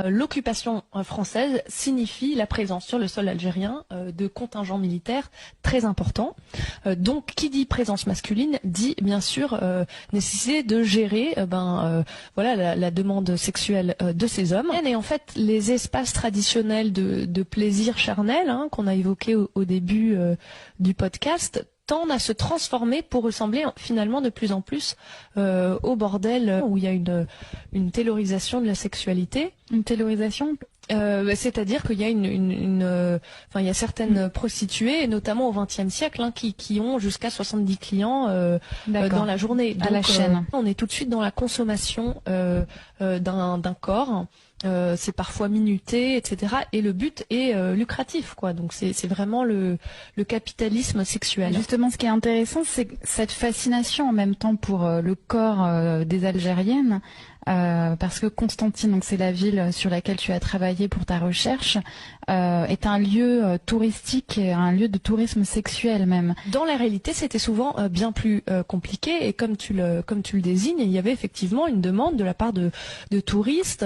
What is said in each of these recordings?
l'occupation française signifie la présence sur le sol algérien de contingents militaires très importants. Donc, qui dit présence masculine dit bien sûr nécessité de gérer voilà la demande sexuelle de ces hommes. Et en fait, les espaces traditionnels de plaisir charnel qu'on a évoqués au début du podcast tendent à se transformer pour ressembler finalement de plus en plus au bordel où il y a une taylorisation de la sexualité. Une taylorisation c'est-à-dire qu'il y a il y a certaines prostituées, notamment au XXe siècle, qui ont jusqu'à 70 clients dans la journée. Donc, à la chaîne. On est tout de suite dans la consommation d'un corps. C'est parfois minuté, etc. Et le but est lucratif, quoi. Donc c'est vraiment le capitalisme sexuel. Justement, ce qui est intéressant, c'est cette fascination en même temps pour le corps des Algériennes. Parce que Constantine, donc c'est la ville sur laquelle tu as travaillé pour ta recherche, est un lieu touristique, un lieu de tourisme sexuel même. Dans la réalité, c'était souvent bien plus compliqué et comme tu le désignes, il y avait effectivement une demande de la part de touristes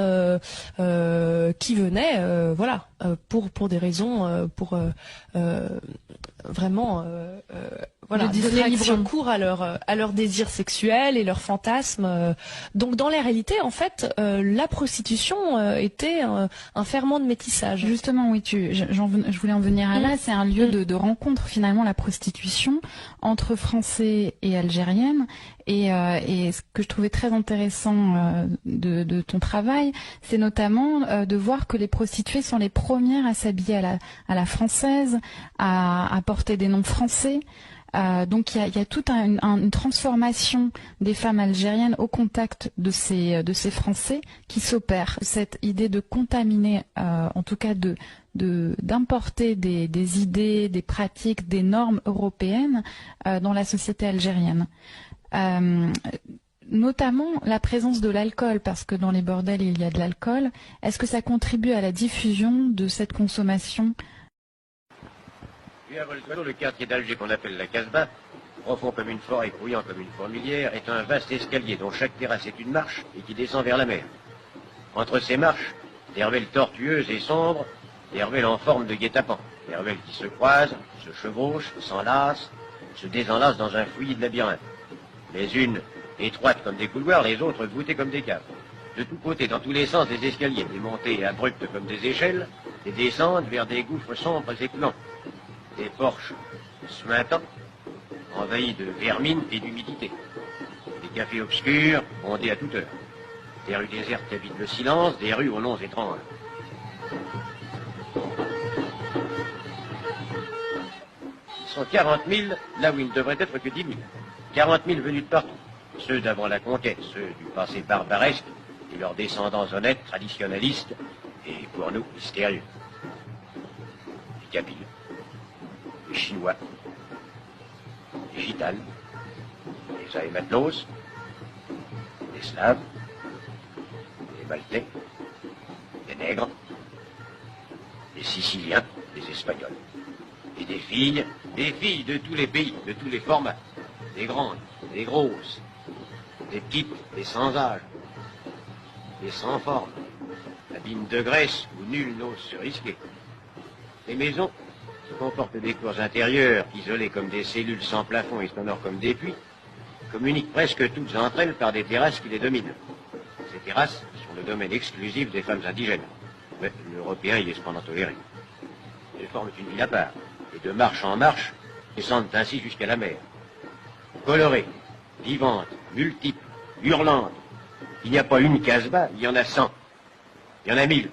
qui venaient, pour des raisons, vraiment. Voilà, donner libre cours à leur désir sexuel et leurs fantasmes. Donc dans la réalité, en fait, la prostitution était un ferment de métissage. Justement, oui, je voulais en venir à là. C'est un lieu de rencontre finalement, la prostitution entre Français et Algériennes. Et ce que je trouvais très intéressant de ton travail, c'est notamment de voir que les prostituées sont les premières à s'habiller à la française, à porter des noms français. Donc il y a toute une transformation des femmes algériennes au contact de ces Français qui s'opère. Cette idée de contaminer, en tout cas d'importer des idées, des pratiques, des normes européennes dans la société algérienne. Notamment la présence de l'alcool, parce que dans les bordels il y a de l'alcool. Est-ce que ça contribue à la diffusion de cette consommation ? Le quartier d'Alger qu'on appelle la Casbah, profond comme une forêt, grouillant comme une fourmilière, est un vaste escalier dont chaque terrasse est une marche et qui descend vers la mer. Entre ces marches, des ruelles tortueuses et sombres, des ruelles en forme de guet-apens, des ruelles qui se croisent, se chevauchent, s'enlacent, se désenlacent dans un fouillis de labyrinthe. Les unes étroites comme des couloirs, les autres voûtées comme des caves. De tous côtés, dans tous les sens, des escaliers, des montées abruptes comme des échelles, des descentes vers des gouffres sombres et clants. Des porches suintants, envahis de vermine et d'humidité. Des cafés obscurs, bondés à toute heure. Des rues désertes qui habitent le silence, des rues aux noms étranges. Ils sont 40 000, là où il ne devrait être que 10 000. 40 000 venus de partout. Ceux d'avant la conquête, ceux du passé barbaresque, et leurs descendants honnêtes, traditionnalistes, et pour nous, mystérieux. Les Kabyles. Les Chinois, les Gitanes, les Aématlos, les Slaves, les Maltais, les Nègres, les Siciliens, les Espagnols. Et des filles de tous les pays, de tous les formats, des grandes, des grosses, des petites, des sans âge, des sans forme, abîmes de graisse où nul n'ose se risquer. Les maisons comportent des cours intérieures, isolées comme des cellules sans plafond et sonores comme des puits, communiquent presque toutes entre elles par des terrasses qui les dominent. Ces terrasses sont le domaine exclusif des femmes indigènes. Mais l'Européen y est cependant toléré. Elles forment une ville à part, et de marche en marche, descendent ainsi jusqu'à la mer. Colorées, vivantes, multiples, hurlantes. Il n'y a pas une Casbah, il y en a 100. Il y en a 1000.